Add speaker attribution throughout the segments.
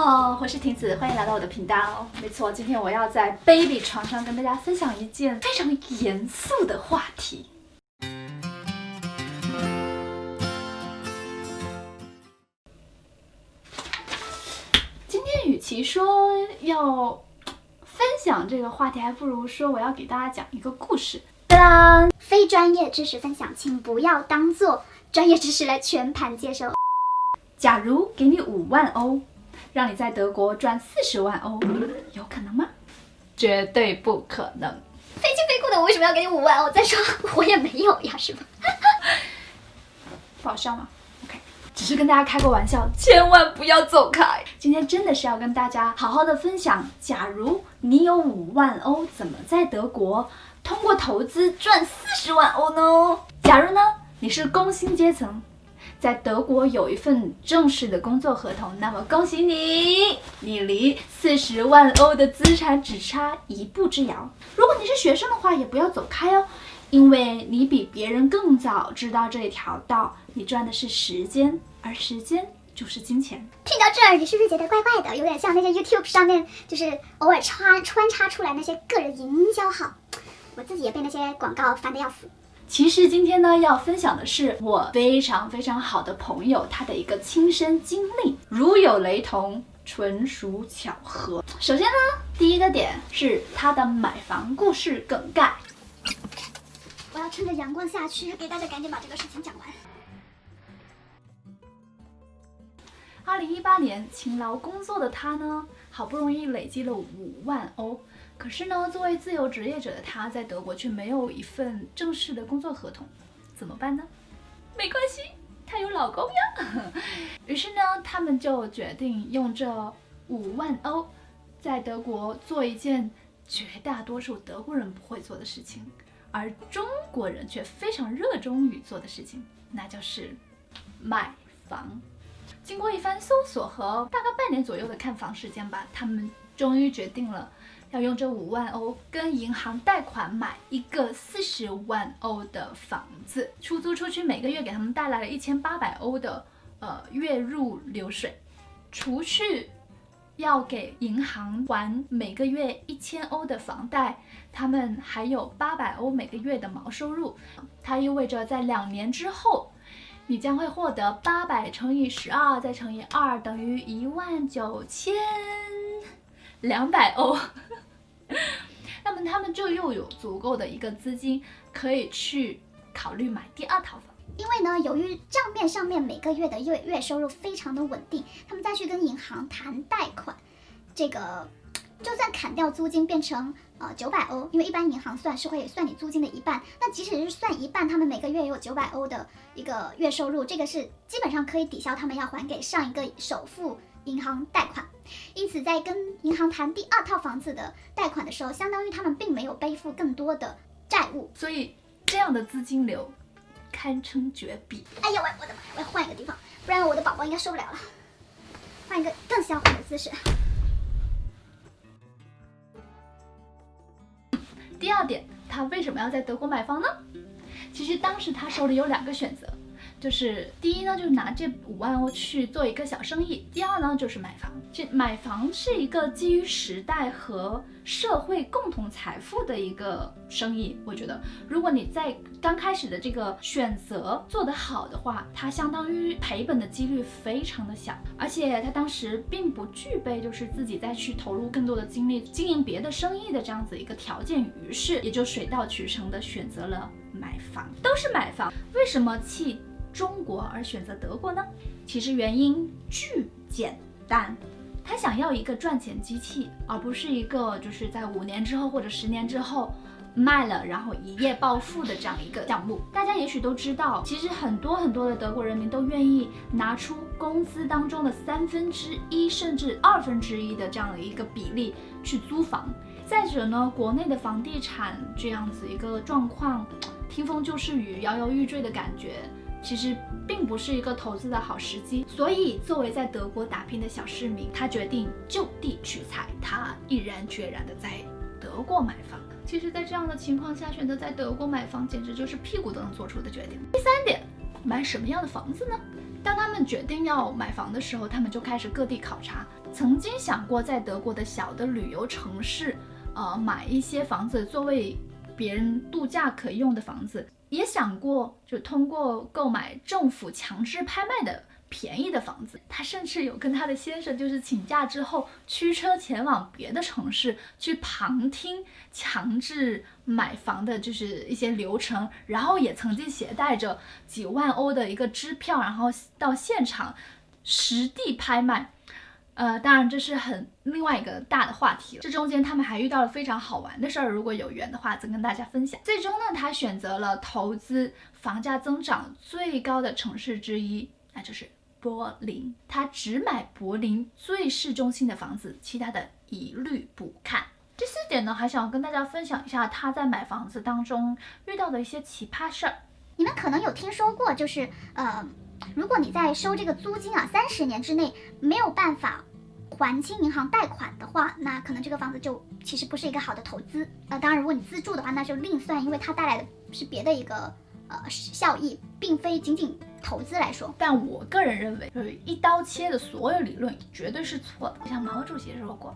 Speaker 1: 我是婷子，欢迎来到我的频道。没错，今天我要在 baby 床上跟大家分享一件非常严肃的话题。今天与其说要分享这个话题，还不如说我要给大家讲一个故事。当当，
Speaker 2: 非专业知识分享，请不要当做专业知识来全盘接收。
Speaker 1: 假如给你5万欧，让你在德国赚40万欧，有可能吗？绝对不可能。
Speaker 2: 非亲非故的，我为什么要给你5万欧？再说我也没有呀，是吧？
Speaker 1: 不好笑吗 ？OK， 只是跟大家开个玩笑，千万不要走开。今天真的是要跟大家好好的分享，假如你有5万欧，怎么在德国通过投资赚40万欧呢？假如呢，你是工薪阶层，在德国有一份正式的工作合同，那么恭喜你，你离40万欧的资产只差一步之遥。如果你是学生的话，也不要走开哦，因为你比别人更早知道这条道，你赚的是时间，而时间就是金钱。
Speaker 2: 听到这儿，你是不是觉得怪怪的？有点像那些 YouTube 上面就是偶尔穿插出来那些个人营销号，我自己也被那些广告烦得要死。
Speaker 1: 其实今天呢，要分享的是我非常好的朋友他的一个亲身经历，如有雷同，纯属巧合。首先呢，第一个点是他的买房故事梗概。
Speaker 2: 我要趁着阳光下去，给大家赶紧把这个事情讲完。
Speaker 1: 2018年，勤劳工作的他呢，好不容易累积了5万欧。可是呢，作为自由职业者的他，在德国却没有一份正式的工作合同，怎么办呢？没关系，他有老公呀。于是呢，他们就决定用这5万欧，在德国做一件绝大多数德国人不会做的事情，而中国人却非常热衷于做的事情，那就是买房。经过一番搜索和大概半年左右的看房时间吧，他们终于决定了要用这5万欧跟银行贷款买一个40万欧的房子，出租出去，每个月给他们带来了1800欧的月入流水，除去要给银行还每个月1000欧的房贷，他们还有800欧每个月的毛收入。它意味着在2年之后，你将会获得800乘以12再乘以2等于19200欧。那么他们就又有足够的一个资金，可以去考虑买第2套房。
Speaker 2: 因为呢，由于账面上面每个月的月收入非常的稳定，他们再去跟银行谈贷款，这个就算砍掉租金变成900欧，因为一般银行是会算你租金的1半，那即使是算1半，他们每个月有900欧的一个月收入，这个是基本上可以抵消他们要还给上一个首付银行贷款。因此在跟银行谈第2套房子的贷款的时候，相当于他们并没有背负更多的债务，
Speaker 1: 所以这样的资金流堪称绝笔。
Speaker 2: 哎呀，我的妈呀，我要换一个地方，不然我的宝宝应该受不了了。换一个更消缓的姿势。
Speaker 1: 第2点，他为什么要在德国买房呢？其实当时他手里有2个选择，就是第一呢，就是拿这5万欧去做一个小生意；第2呢，就是买房。买房是一个基于时代和社会共同财富的一个生意。我觉得，如果你在刚开始的这个选择做得好的话，它相当于赔本的几率非常的小，而且他当时并不具备就是自己再去投入更多的精力经营别的生意的这样子一个条件，于是也就水到渠成的选择了买房。都是买房，为什么弃中国而选择德国呢？其实原因巨简单，他想要一个赚钱机器，而不是一个就是在5年之后或者10年之后卖了然后一夜暴富的这样一个项目。大家也许都知道，其实很多的德国人民都愿意拿出工资当中的1/3甚至1/2的这样的一个比例去租房。再者呢，国内的房地产这样子一个状况，听风就是雨，摇摇欲坠的感觉，其实并不是一个投资的好时机。所以作为在德国打拼的小市民，他决定就地取材，他毅然决然的在德国买房。其实在这样的情况下，选择在德国买房简直就是屁股都能做出的决定。第3点，买什么样的房子呢？当他们决定要买房的时候，他们就开始各地考察，曾经想过在德国的小的旅游城市，买一些房子作为别人度假可以用的房子，也想过就通过购买政府强制拍卖的便宜的房子。他甚至有跟他的先生就是请假之后驱车前往别的城市去旁听强制买房的就是一些流程，然后也曾经携带着几万欧的一个支票，然后到现场实地拍卖。当然这是另外一个大的话题了。这中间他们还遇到了非常好玩的事儿，如果有缘的话再跟大家分享。最终呢，他选择了投资房价增长最高的城市之一，那就是柏林。他只买柏林最市中心的房子，其他的一律不看。第四点呢，还想跟大家分享一下他在买房子当中遇到的一些奇葩事儿。
Speaker 2: 你们可能有听说过，就是如果你在收这个租金啊，30年之内没有办法还清银行贷款的话，那可能这个房子就其实不是一个好的投资。当然如果你自住的话，那就另算，因为它带来的是别的一个效益，并非仅仅投资来说。
Speaker 1: 但我个人认为，就是一刀切的所有理论绝对是错的。像毛主席说过，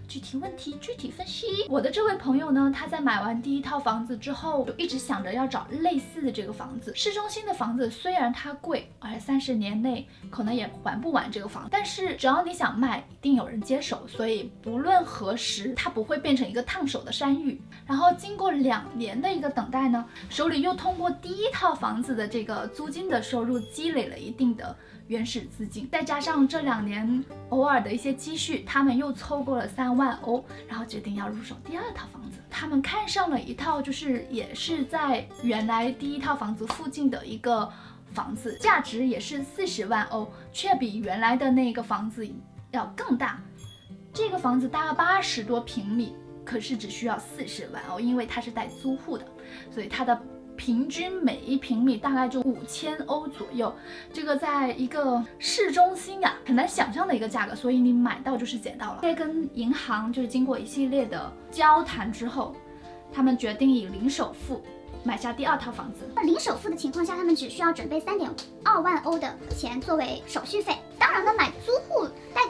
Speaker 1: 具体问题具体分析。我的这位朋友呢，他在买完第一套房子之后，就一直想着要找类似的这个房子。市中心的房子虽然它贵，而且30年内可能也还不完这个房子，但是只要你想卖，一定有人接手。所以不论何时，它不会变成一个烫手的山芋。然后经过2年的一个等待呢，手里又通过第一套房子的这个租金的收入积累了一定的原始资金，再加上这2年偶尔的一些积蓄，他们又凑够了3万欧，然后决定要入手第2套房子。他们看上了一套就是也是在原来第一套房子附近的一个房子，价值也是40万欧，却比原来的那个房子要更大。这个房子大概80多平米，可是只需要40万欧，因为它是带租户的，所以它的平均每1平米大概就5000欧左右，这个在一个市中心啊很难想象的一个价格，所以你买到就是捡到了。在跟银行就是经过一系列的交谈之后，他们决定以零首付买下第2套房子。
Speaker 2: 零首付的情况下，他们只需要准备3.2万欧的钱作为手续费。当然了，带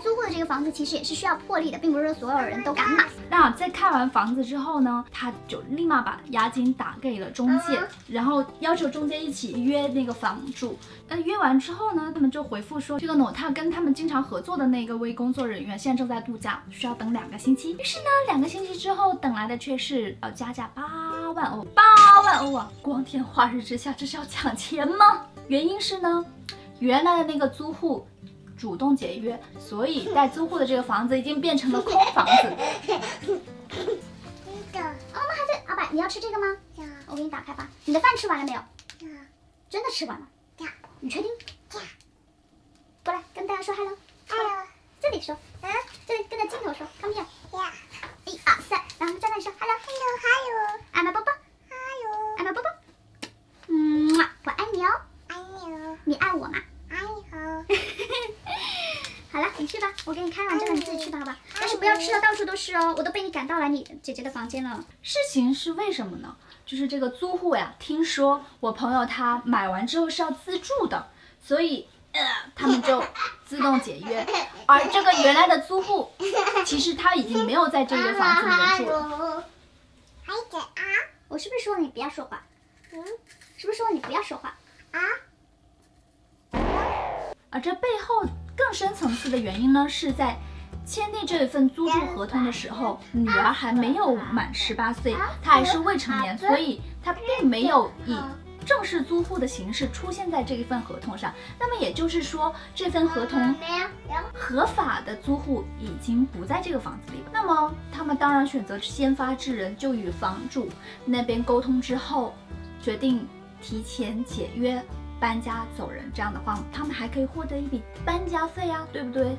Speaker 2: 租户的这个房子其实也是需要魄力的，并不是说所有人都敢买。
Speaker 1: 那在看完房子之后呢，他就立马把押金打给了中介，然后要求中介一起约那个房主。约完之后呢，他们就回复说，这个呢，他跟他们经常合作的那个微工作人员现在正在度假，需要等2个星期。于是呢，2个星期之后等来的却是要加价8万欧，8万欧啊！光天化日之下，这是要抢钱吗？原因是呢，原来的那个租户主动解约，所以带租户的这个房子已经变成了空房子。
Speaker 2: 妈妈还在，阿爸，你要吃这个吗？我给你打开吧。你的饭吃完了没有？真的吃完了？你确定？过来跟大家说 hello。这里说，这里跟着镜头说 come here。1、2、3，然后在那里说 hello。I'm a 宝宝。I'm a 宝宝。我爱你哦。你爱我吗？好了，你去吧，我给你开完这个，你自己去吧，好吧？但是不要吃的到处都是哦，我都被你赶到了你姐姐的房间了。
Speaker 1: 事情是为什么呢？就是这个租户呀，听说我朋友他买完之后是要自住的，所以他们就自动解约。而这个原来的租户，其实他已经没有在这个房子里面住了。
Speaker 2: 我是不是说你不要说话？是不是说你不要说话？
Speaker 1: 而这背后更深层次的原因呢，是在签订这份租住合同的时候，女儿还没有满18岁，她还是未成年，所以她并没有以正式租户的形式出现在这一份合同上。那么也就是说，这份合同合法的租户已经不在这个房子里了。那么他们当然选择先发制人，就与房主那边沟通之后，决定提前解约搬家走人。这样的话，他们还可以获得一笔搬家费啊，对不对？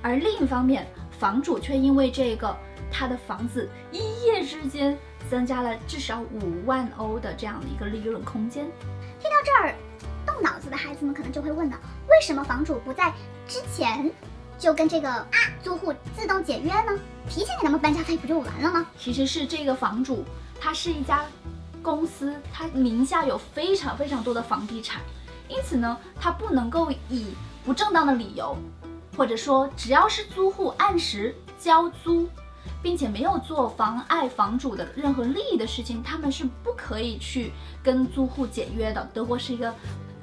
Speaker 1: 而另一方面，房主却因为这个，他的房子一夜之间增加了至少5万欧的这样的一个利润空间。
Speaker 2: 听到这儿，动脑子的孩子们可能就会问了：为什么房主不在之前就跟这个租户自动解约呢？提前给他们搬家费不就完了吗？
Speaker 1: 其实是这个房主，他是一家公司，他名下有非常多的房地产，因此呢，它不能够以不正当的理由，或者说只要是租户按时交租，并且没有做妨碍房主的任何利益的事情，他们是不可以去跟租户解约的。德国是一个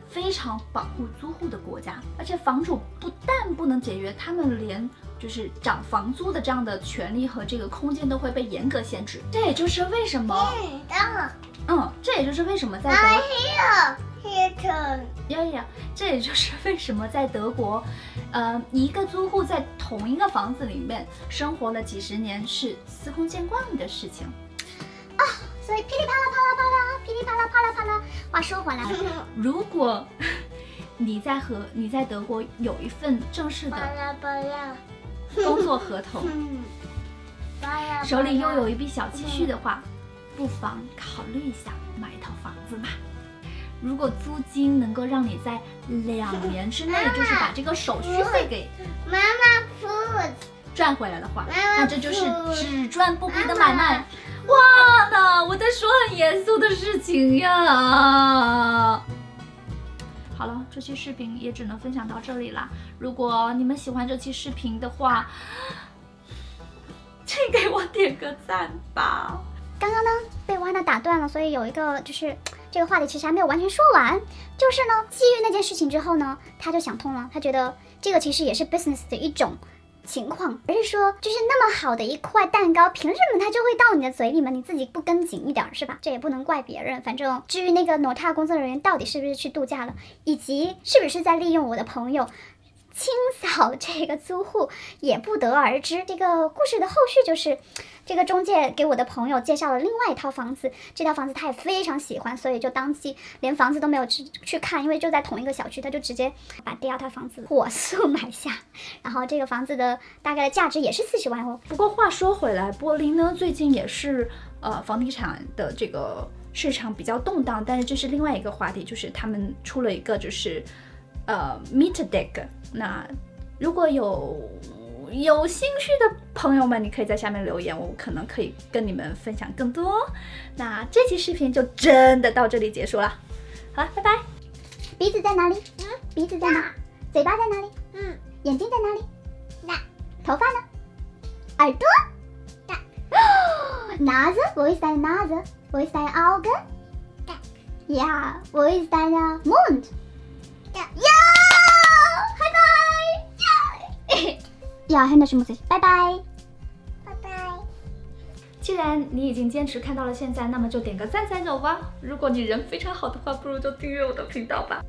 Speaker 1: 非常保护租户的国家，而且房主不但不能解约，他们连就是涨房租的这样的权利和这个空间都会被严格限制。这也就是为什么，这也就是为什么在这也就是为什么在德国，一个租户在同一个房子里面生活了几十年是司空见惯的事情
Speaker 2: 啊。所以噼里啪啦啪啦啪啦，噼里啪啦啪啦啪啦。话说回来，
Speaker 1: 如果你在德国有一份正式的工作合同，手里又有一笔小积蓄的话，不妨考虑一下买一套房子吧。如果租金能够让你在2年之内，就是把这个手续费给赚回来的话，那这就是只赚不赔的买卖。哇呢，我在说很严肃的事情呀。好了，这期视频也只能分享到这里啦。如果你们喜欢这期视频的话，请给我点个赞吧。
Speaker 2: 刚刚呢被Wana打断了，所以有一个就是这个话题其实还没有完全说完。就是呢，基于那件事情之后呢，他就想通了，他觉得这个其实也是 business 的一种情况，而是说就是那么好的一块蛋糕，凭什么它就会到你的嘴里面？你自己不跟紧一点是吧？这也不能怪别人。反正至于那个 Nota 工作人员到底是不是去度假了，以及是不是在利用我的朋友清扫这个租户，也不得而知。这个故事的后续就是，这个中介给我的朋友介绍了另外一套房子，这套房子他也非常喜欢，所以就当即连房子都没有去看，因为就在同一个小区，他就直接把第二套房子火速买下。然后这个房子的大概的价值也是40万哦。
Speaker 1: 不过话说回来，柏林呢最近也是房地产的这个市场比较动荡，但是这是另外一个话题，就是他们出了一个就是Mietendecke。那如果有兴趣的朋友们，你可以在下面留言，我可能可以跟你们分享更多。那这期视频就真的到这里结束了，好了，拜拜。
Speaker 2: 鼻子在哪里？鼻子在哪？嘴巴在哪里？眼睛在哪里？头发呢？耳朵？Nase? Wo ist deine Nase? Wo ist dein Auge? Ja, wo ist dein Mund? Ja! Ja, Hände schmutzig. Bye bye. Bye bye.
Speaker 1: 既然你已经坚持看到了现在，那么就点个赞再走吧。如果你人非常好的话，不如就订阅我的频道吧。